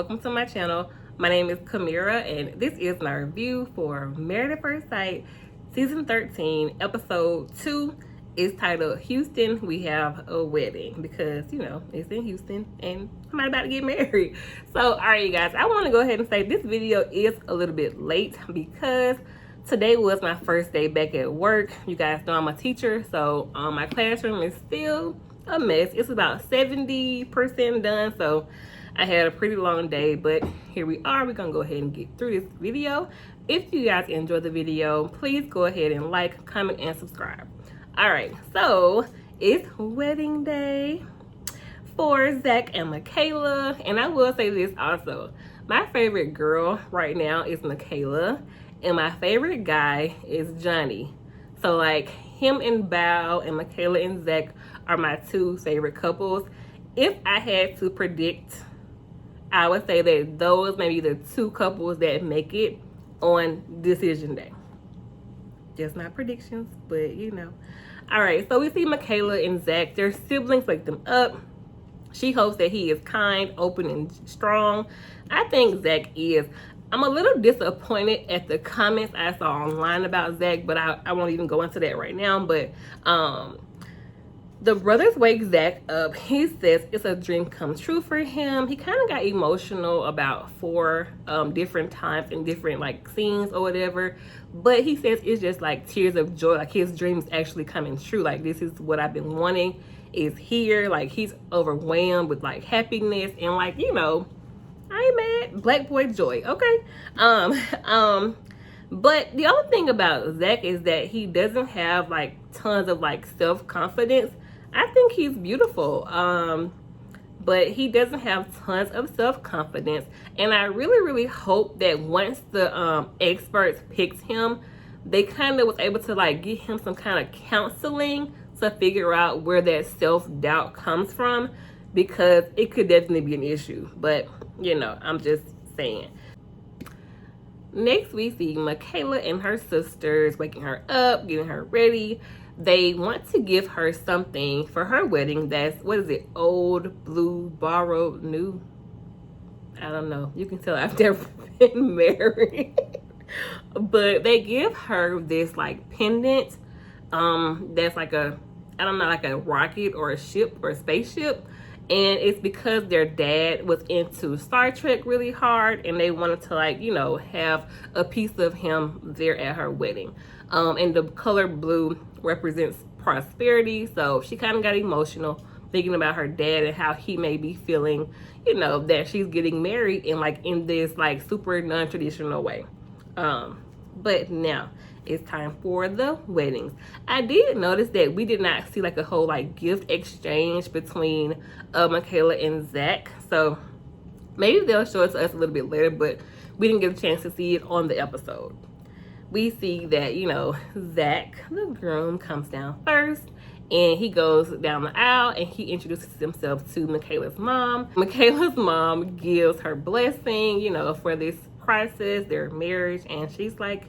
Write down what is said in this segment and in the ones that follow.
welcome to my channel. My name is Kamira, and this is my review for Married at First Sight, Season 13, Episode 2. Is titled Houston, We Have a Wedding, because, you know, it's in Houston, and somebody about to get married. So, alright, you guys, I want to go ahead and say this video is a little bit late, because today was my first day back at work. You guys know I'm a teacher, so my classroom is still a mess. It's about 70% done, so I had a pretty long day, but here we are. We're gonna go ahead and get through this video. If you guys enjoyed the video, please go ahead and like, comment, and subscribe. All right, so it's wedding day for Zach and Michaela, and I will say this also. My favorite girl right now is Michaela, and my favorite guy is Johnny. So like him and Bao and Michaela and Zach are my two favorite couples. If I had to predict, I would say that those may be the two couples that make it on decision day. Just not predictions, but you know. All right, so we see Michaela and Zach. Their siblings wake them up. She hopes that he is kind, open, and strong. I think Zach is. I'm a little disappointed at the comments I saw online about Zach, but I won't even go into that right now. But the brothers wake Zach up. He says it's a dream come true for him. He kind of got emotional about 4 different times in different like scenes or whatever. But he says it's just like tears of joy. Like his dreams actually coming true. Like this is what I've been wanting is here. Like he's overwhelmed with like happiness and like, you know, I ain't mad. Black boy joy. Okay. But the only thing about Zach is that he doesn't have like tons of like self-confidence. I think he's beautiful, but he doesn't have tons of self-confidence. And I really hope that once the experts picked him, they kind of was able to like get him some kind of counseling to figure out where that self-doubt comes from, because it could definitely be an issue. But, you know, I'm just saying. Next, we see Michaela and her sisters waking her up, getting her ready. They want to give her something for her wedding that's, what is it, old, blue, borrowed, new? I don't know. You can tell I've never been married. But they give her this, like, pendant that's like a, I don't know, like a rocket or a ship or a spaceship. And it's because their dad was into Star Trek really hard, and they wanted to, like, you know, have a piece of him there at her wedding. And the color blue represents prosperity, so she kind of got emotional thinking about her dad and how he may be feeling, you know, that she's getting married in this like super non-traditional way. But now it's time for the weddings. I did notice that we did not see like a whole like gift exchange between Michaela and Zach, so maybe they'll show it to us a little bit later, but we didn't get a chance to see it on the episode. We see that, you know, Zach, the groom, comes down first, and he goes down the aisle and he introduces himself to Michaela's mom. Michaela's mom gives her blessing, you know, for this process, their marriage, and she's like,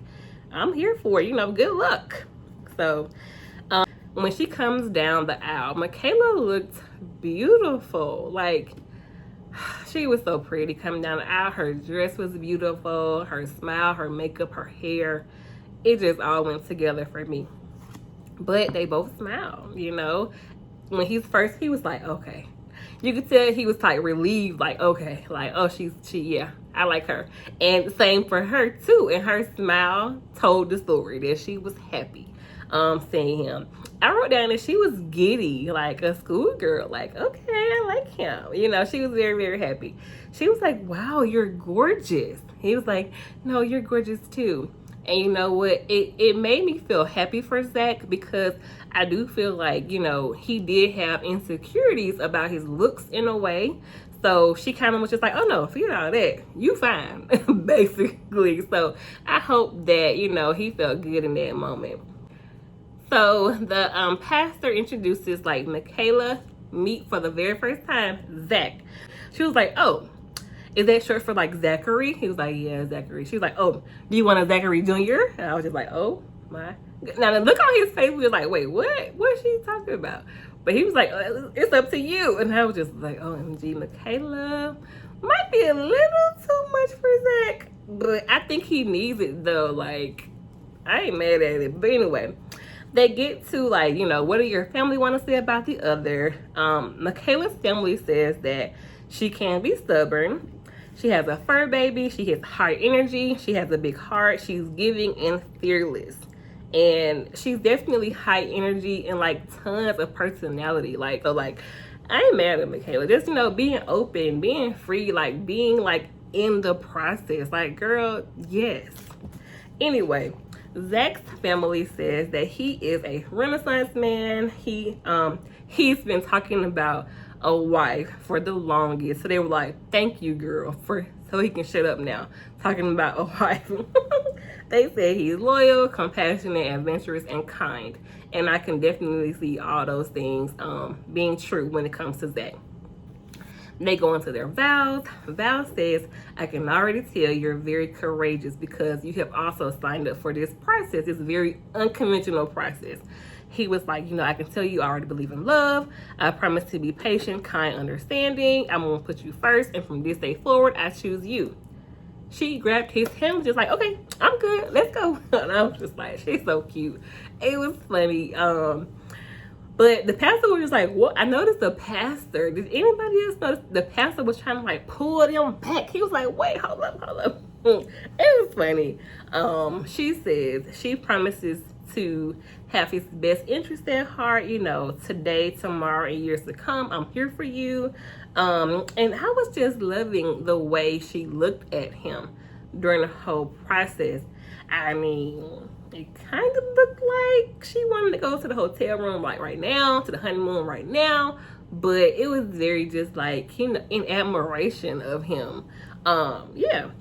I'm here for it, you know, good luck. So when she comes down the aisle, Michaela looked beautiful. Like, she was so pretty coming down the aisle. Her dress was beautiful, her smile, her makeup, her hair, it just all went together for me. But they both smiled, you know. When he was like, okay. You could tell he was like relieved, like, okay, like, oh, yeah, I like her. And same for her too. And her smile told the story that she was happy seeing him. I wrote down that she was giddy, like a schoolgirl, like, okay, I like him. You know, she was very happy. She was like, wow, you're gorgeous. He was like, no, you're gorgeous too. And you know what? It made me feel happy for Zach, because I do feel like, you know, he did have insecurities about his looks in a way. So she kind of was just like, oh no, forget all that. You fine, basically. So I hope that, you know, he felt good in that moment. So the pastor introduces like Michaela meet for the very first time Zach. She was like, oh, is that short for like Zachary? He was like, yeah, Zachary. She was like, oh, do you want a Zachary Jr.? And I was just like, oh my. Now the look on his face, we was like, wait, what? What is she talking about? But he was like, it's up to you. And I was just like, OMG, Michaela, Might be a little too much for Zach, but I think he needs it though. Like, I ain't mad at it. But anyway, they get to like, you know, what do your family want to say about the other? Michaela's family says that she can be stubborn. She has a fur baby. She has high energy. She has a big heart. She's giving and fearless. And she's definitely high energy and like tons of personality. Like, so like, I ain't mad at Michaela. Just, you know, being open, being free, like being like in the process. Like, girl, yes. Anyway, Zach's family says that he is a Renaissance man. He's been talking about a wife for the longest. So they were like, thank you, girl, so he can shut up now. Talking about a wife. They said he's loyal, compassionate, adventurous, and kind. And I can definitely see all those things being true when it comes to Zach. They go into their vows. Val says, I can already tell you're very courageous because you have also signed up for this process. It's a very unconventional process. He was like, you know, I can tell you already believe in love. I promise to be patient, kind, understanding. I'm going to put you first. And from this day forward, I choose you. She grabbed his hand, just like, okay, I'm good. Let's go. And I was just like, she's so cute. It was funny. But the pastor was just like, what? I noticed the pastor. Did anybody else notice the pastor was trying to like pull them back? He was like, wait, hold up. It was funny. She says she promises to have his best interest at heart, you know, today, tomorrow, and years to come. I'm here for you. And I was just loving the way she looked at him during the whole process. I mean, it kind of looked like she wanted to go to the hotel room like right now, to the honeymoon right now, but it was very just like, you know, in admiration of him. Yeah,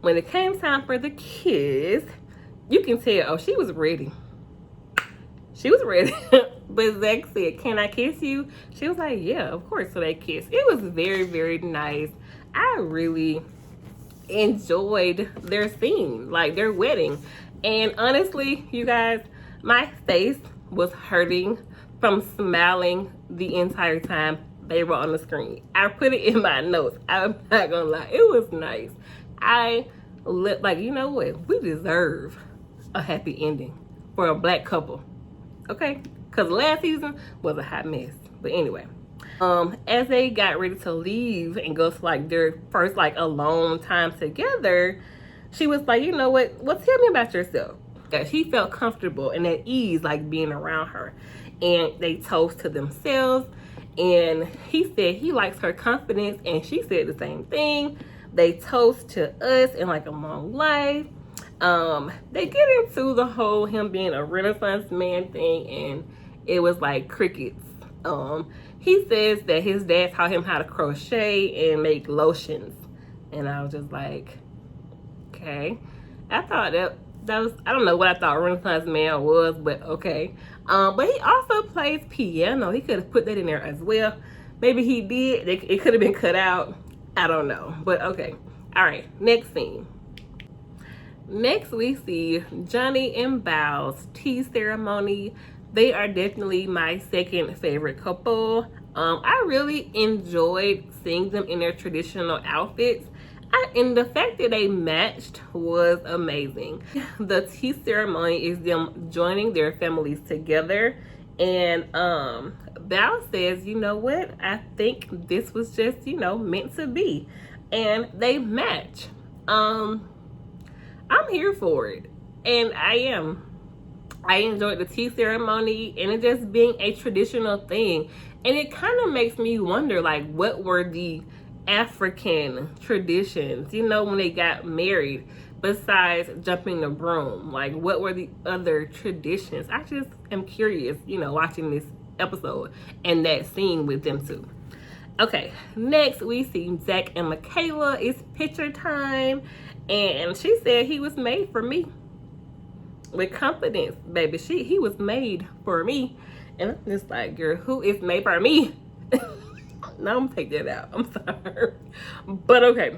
when it came time for the kiss, you can tell, oh, she was ready. She was ready. But Zach said, can I kiss you? She was like, yeah, of course. So they kissed. It was very, very nice. I really enjoyed their scene, like their wedding. And honestly, you guys, my face was hurting from smiling the entire time they were on the screen. I put it in my notes. I'm not gonna lie. It was nice. I looked like, you know what? We deserve a happy ending for a black couple. Okay? Because last season was a hot mess. But anyway, as they got ready to leave and go to like their first like alone time together, she was like, you know what? Well, tell me about yourself. That he felt comfortable and at ease like being around her. And they toast to themselves. And he said he likes her confidence, and she said the same thing. They toast to us and like a long life. They get into the whole him being a Renaissance man thing, and it was like crickets. He says that his dad taught him how to crochet and make lotions, and I was just like, okay. I thought that was, I don't know what I thought Renaissance man was, but okay. But he also plays piano. He could have put that in there as well. Maybe he did. It could have been cut out. I don't know, but okay. All right, next scene. Next, we see Johnny and Val's tea ceremony. They are definitely my second favorite couple. I really enjoyed seeing them in their traditional outfits. And the fact that they matched was amazing. The tea ceremony is them joining their families together. And Val says, you know what? I think this was just, you know, meant to be. And they match. I'm here for it, and I am. I enjoyed the tea ceremony and it just being a traditional thing, and it kind of makes me wonder, like, what were the African traditions, you know, when they got married, besides jumping the broom? Like, what were the other traditions? I just am curious, you know, watching this episode and that scene with them two. Okay, next we see Zach and Michaela. It's picture time. And she said he was made for me. With confidence, baby. He was made for me. And I'm just like, girl, who is made for me? No, I'm gonna take that out. I'm sorry. But okay.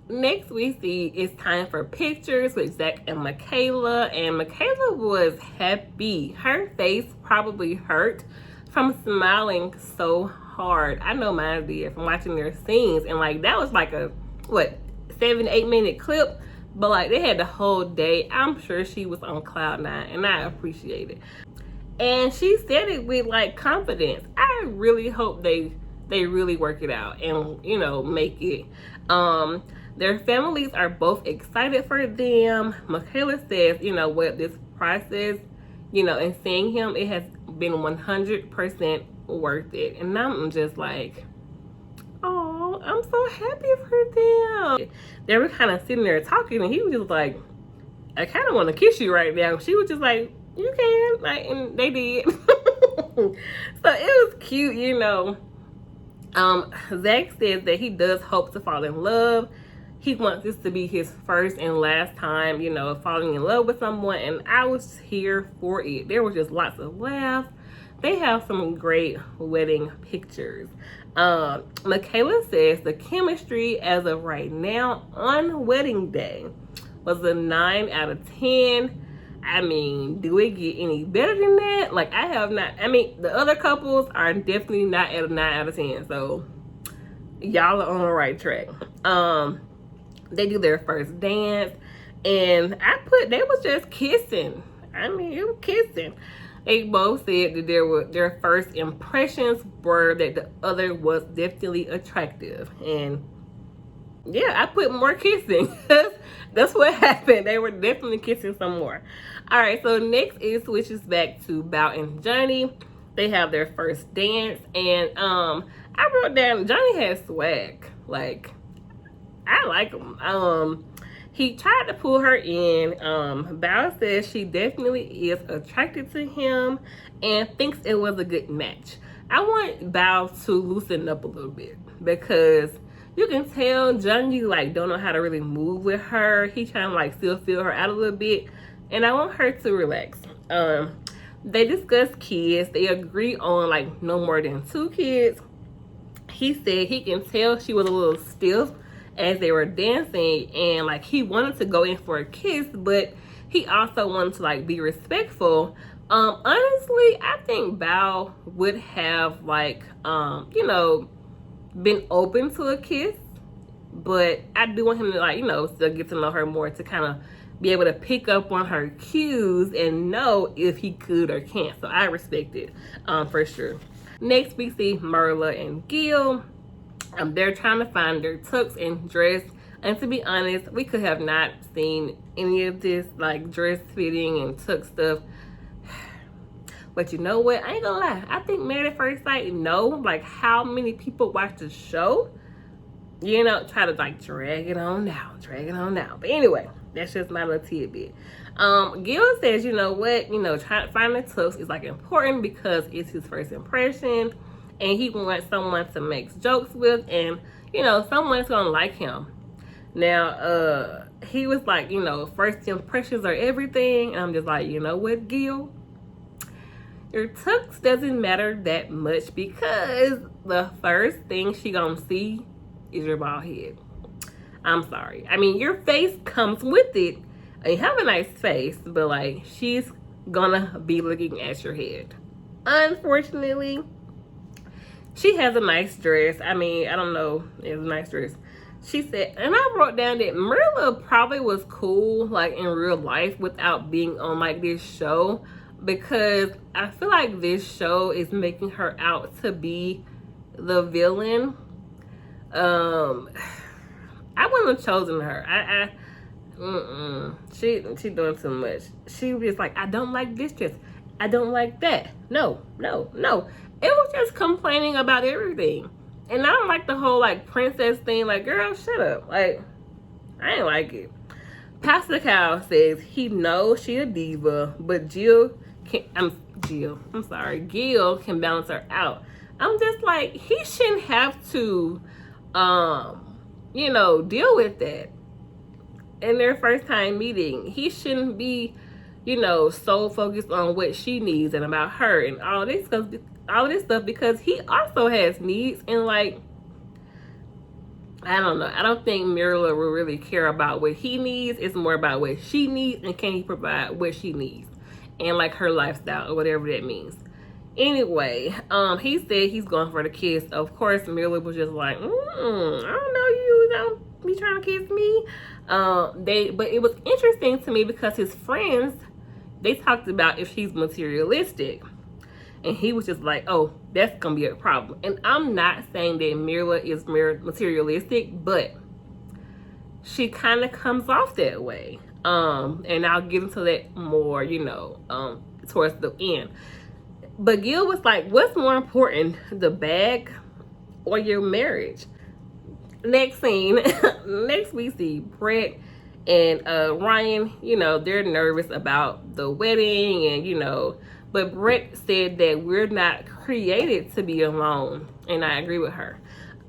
Next we see it's time for pictures with Zach and Michaela. And Michaela was happy. Her face probably hurt from smiling so hard. I know mine did from watching their scenes. And like, that was like a, what, 7-8 minute clip. But like, they had the whole day. I'm sure she was on cloud nine, and I appreciate it. And she said it with like confidence. I really hope they really work it out and, you know, make it. Their families are both excited for them. Michaela says, you know what, this process, you know, and seeing him, it has been 100% worth it. And I'm just like, oh, I'm so happy for them. They were kind of sitting there talking, and he was just like, I kind of want to kiss you right now. She was just like, you can, like, and they did. So it was cute, you know. Zach says that he does hope to fall in love. He wants this to be his first and last time, you know, falling in love with someone, and I was here for it. There was just lots of laughs. They have some great wedding pictures. Michaela says the chemistry as of right now on wedding day was a 9 out of 10. I mean, do it get any better than that? Like, I have not, I mean, the other couples are definitely not at a 9 out of 10. So y'all are on the right track. They do their first dance, and they was just kissing. I mean, it was kissing. They both said that their first impressions were that the other was definitely attractive. And yeah, I put more kissing. That's what happened. They were definitely kissing some more. All right, so next it switches back to Bao and Johnny. They have their first dance, and I wrote down Johnny has swag. Like, I like him. He tried to pull her in. Bao says she definitely is attracted to him and thinks it was a good match. I want Bao to loosen up a little bit, because you can tell Johnny like don't know how to really move with her. He trying to like still feel her out a little bit, and I want her to relax. They discuss kids. They agree on like no more than 2 kids. He said he can tell she was a little stiff as they were dancing, and like he wanted to go in for a kiss, but he also wanted to like be respectful. Honestly, I think Bao would have like you know, been open to a kiss, but I do want him to like, you know, still get to know her more, to kind of be able to pick up on her cues and know if he could or can't. So I respect it for sure. Next we see Marla and Gil. They're trying to find their tux and dress, and to be honest, we could have not seen any of this like dress fitting and tux stuff. But you know what, I ain't gonna lie, I think Married at First Sight know like how many people watch the show, you know, try to like drag it on down. But anyway, that's just my little tidbit. Gil says, you know what, you know, trying to find the tux is like important because it's his first impression, and he wants someone to make jokes with, and you know, someone's gonna like him. Now he was like, you know, first impressions are everything, and I'm just like, you know what, Gil, your tux doesn't matter that much, because the first thing she gonna see is your bald head. I'm sorry. I mean, your face comes with it. You have a nice face, but like, she's gonna be looking at your head. Unfortunately, she has a nice dress. I mean, I don't know, it's a nice dress. She said, and I wrote down that Marilla probably was cool like in real life without being on like this show, because I feel like this show is making her out to be the villain. I wouldn't have chosen her. She doing too much. She was like, I don't like this dress, I don't like that. No. It was just complaining about everything. And I don't like the whole like princess thing. Like, girl, shut up. Like, I ain't like it. Pastor Kyle says he knows she a diva, but Gil can balance her out. I'm just like, he shouldn't have to you know, deal with that in their first time meeting. He shouldn't be, you know, so focused on what she needs and about her and all this stuff, because he also has needs. And like, I don't know, I don't think Mirla will really care about what he needs. It's more about what she needs, and can he provide what she needs, and like her lifestyle or whatever that means. Anyway, he said he's going for the kiss. Of course, Miller was just like, I don't know, you don't be trying to kiss me. But it was interesting to me because his friends, they talked about if she's materialistic. And he was just like, oh, that's going to be a problem. And I'm not saying that Mirla is materialistic, but she kind of comes off that way. And I'll get into that more, towards the end. But Gil was like, what's more important, the bag or your marriage? Next scene, next we see Brett and Ryan, they're nervous about the wedding and, but Brett said that we're not created to be alone. And I agree with her.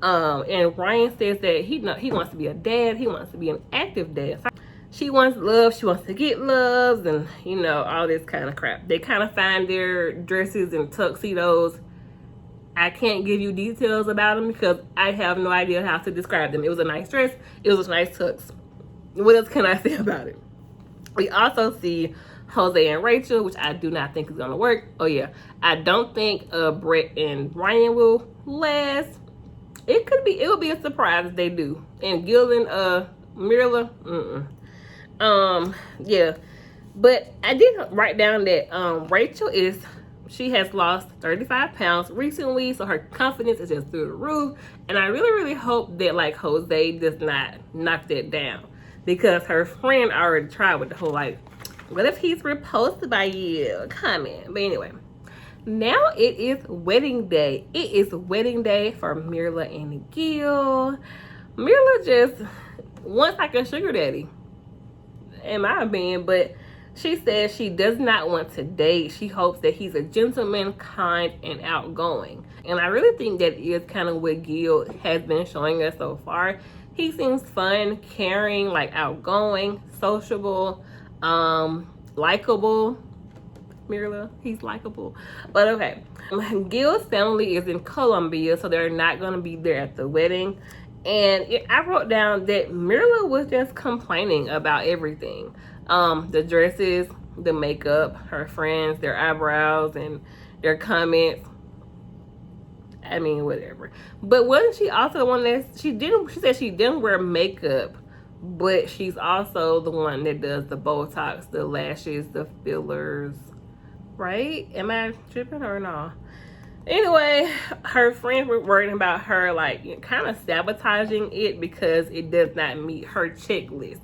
And Ryan says that he wants to be a dad. He wants to be an active dad. She wants love. She wants to get loves and, all this kind of crap. They kind of find their dresses and tuxedos. I can't give you details about them because I have no idea how to describe them. It was a nice dress. It was a nice tux. What else can I say about it? We also see Jose and Rachel, which I do not think is going to work. Oh, yeah. I don't think Brett and Ryan will last. It will be a surprise if they do. And Gil and Mirla, yeah. But I did write down that Rachel she has lost 35 pounds recently, so her confidence is just through the roof. And I really, really hope that, like, Jose does not knock that down. Because her friend already tried with the whole, like, what if he's repulsed by you? Comment. But anyway, now it is wedding day. It is wedding day for Mirla and Gil. Mirla just wants like a sugar daddy, in my opinion, but she says she does not want to date. She hopes that he's a gentleman, kind, and outgoing. And I really think that is kind of what Gil has been showing us so far. He seems fun, caring, like outgoing, sociable, likable. Mirla, he's likable. But okay. Gil's family is in Colombia, so they're not going to be there at the wedding. And I wrote down that Mirla was just complaining about everything. The dresses, the makeup, her friends, their eyebrows, and their comments. I mean, whatever. But wasn't she also the one that she said she didn't wear makeup, but she's also the one that does the Botox, the lashes, the fillers, right? Am I tripping or no? Anyway, her friends were worrying about her, like, kind of sabotaging it because it does not meet her checklist.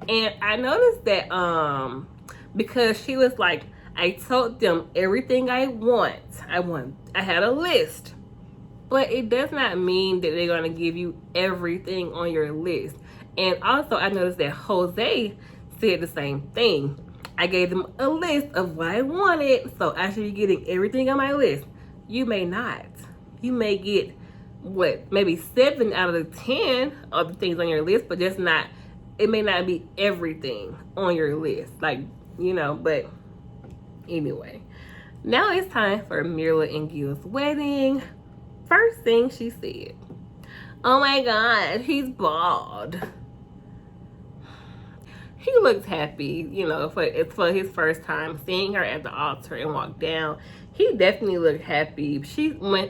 And I noticed that because she was like, I told them everything I want. I had a list. But it does not mean that they're going to give you everything on your list. And also, I noticed that Jose said the same thing. I gave them a list of what I wanted, so I should be getting everything on my list. You may not. You may get, maybe 7 out of the 10 of the things on your list, but just not, it may not be everything on your list. Like, but anyway. Now it's time for Mirla and Gil's wedding. First thing she said, oh my God, he's bald. He looks happy, for his first time seeing her at the altar and walk down. He definitely looked happy.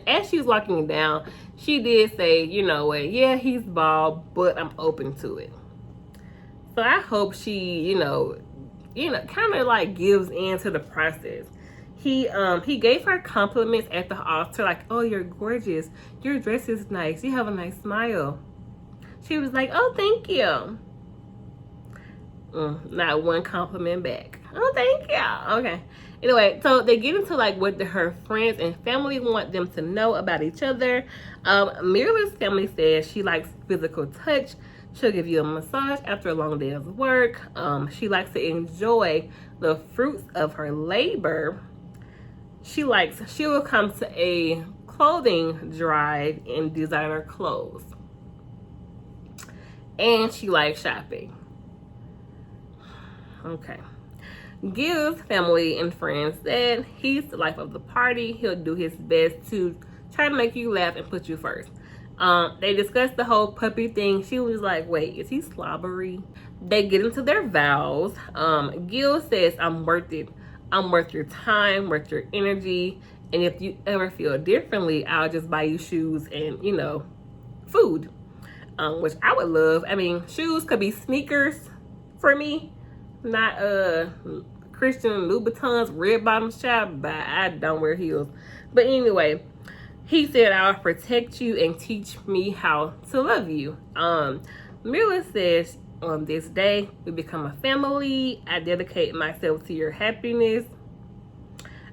As she was walking down, she did say, yeah, he's bald, but I'm open to it. So I hope she, kind of like gives in to the process. He gave her compliments at the altar, like, oh, you're gorgeous. Your dress is nice. You have a nice smile. She was like, oh, thank you. Not one compliment back. Oh, thank you. Okay. Anyway, so they get into like what her friends and family want them to know about each other. Mirla's family says she likes physical touch. She'll give you a massage after a long day of work. She likes to enjoy the fruits of her labor. She will come to a clothing drive in designer clothes. And she likes shopping. Okay. Gil's family and friends said he's the life of the party. He'll do his best to try to make you laugh and put you first. They discussed the whole puppy thing. She was like, wait, is he slobbery? They get into their vows. Gil says, I'm worth it. I'm worth your time, worth your energy, And if you ever feel differently, I'll just buy you shoes and, you know, food, which I would love. I mean, shoes could be sneakers for me, not Christian Louboutins, red bottoms, child, but I don't wear heels. But anyway, he said, I'll protect you and teach me how to love you. Mila says, on this day, we become a family. I dedicate myself to your happiness.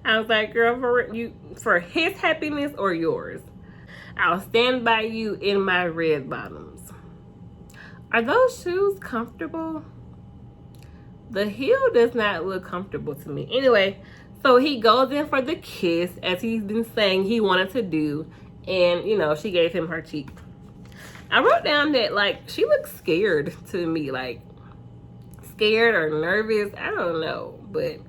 I was like, girl, for his happiness or yours? I'll stand by you in my red bottoms. Are those shoes comfortable? The heel does not look comfortable to me. Anyway, so he goes in for the kiss, as he's been saying he wanted to do. And, you know, she gave him her cheek. I wrote down that, like, she looks scared to me. Like, scared or nervous. I don't know. But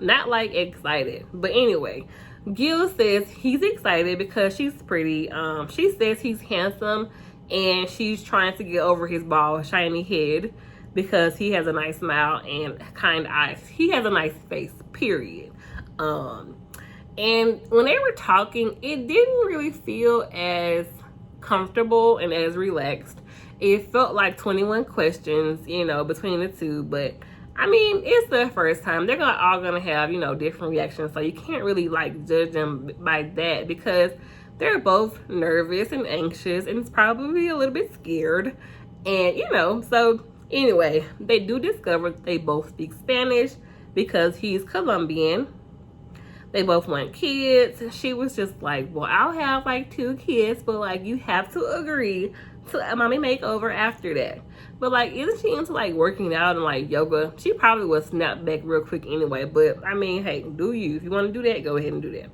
not, like, excited. But anyway, Gil says he's excited because she's pretty. She says he's handsome. And she's trying to get over his bald, shiny head because he has a nice smile and kind eyes. He has a nice face, period. And when they were talking, it didn't really feel as comfortable and as relaxed. It felt like 21 questions, you know, between the two. But, I mean, it's the first time. They're all going to have, you know, different reactions. So you can't really, like, judge them by that because they're both nervous and anxious and probably a little bit scared. And, you know, so anyway, they do discover they both speak Spanish because he's Colombian. They both want kids. She was just like, well, I'll have like 2 kids, but like you have to agree to a mommy makeover after that. But like, isn't she into like working out and like yoga? She probably would snap back real quick anyway. But I mean, hey, do you? If you want to do that, go ahead and do that.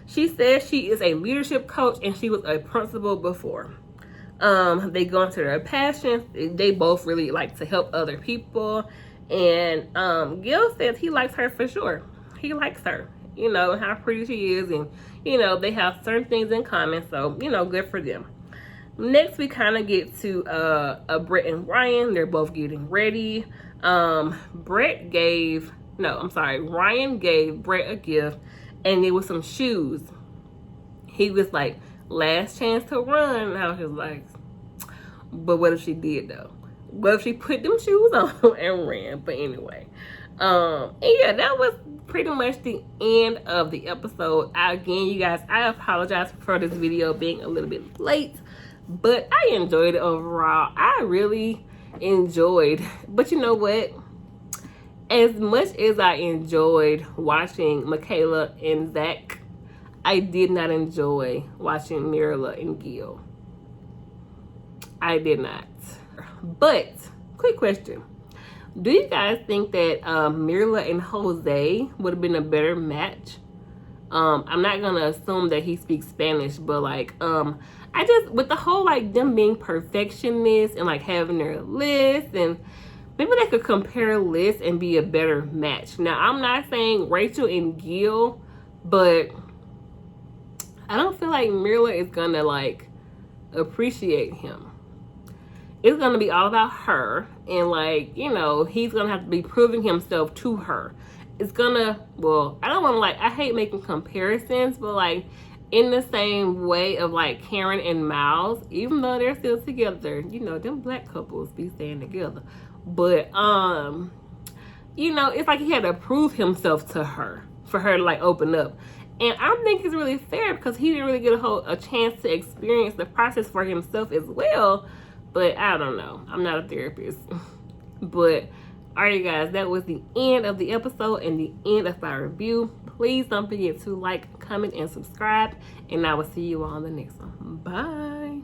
She says she is a leadership coach and she was a principal before. They go into their passions. They both really like to help other people. And Gil says he likes her for sure. He likes her. You know, how pretty she is. And, you know, they have certain things in common. So, you know, good for them. Next, we kind of get to Brett and Ryan. They're both getting ready. Ryan gave Brett a gift. And it was some shoes. He was like, last chance to run. And I was just like, but what if she did though? What if she put them shoes on and ran? But anyway. And yeah, that was pretty much the end of the episode. Again, you guys, I apologize for this video being a little bit late. But I enjoyed it overall. I really enjoyed. But you know what? As much as I enjoyed watching Michaela and Zach, I did not enjoy watching Mirla and Gil. I did not. But, quick question. Do you guys think that Mirla and Jose would have been a better match? I'm not going to assume that he speaks Spanish, but like, I just, with the whole like them being perfectionists and like having their list and maybe they could compare lists and be a better match. Now, I'm not saying Rachel and Gil, but I don't feel like Mirla is going to, like, appreciate him. It's going to be all about her. And, like, you know, he's going to have to be proving himself to her. It's going to, well, I don't want to, like, I hate making comparisons, but, like, in the same way of, like, Karen and Miles, even though they're still together, you know, them black couples be staying together. But, you know, it's like he had to prove himself to her for her to, like, open up. And I don't think it's really fair because he didn't really get a chance to experience the process for himself as well. But I don't know. I'm not a therapist. But, all right, you guys, that was the end of the episode and the end of our review. Please don't forget to like, comment, and subscribe. And I will see you all in the next one. Bye.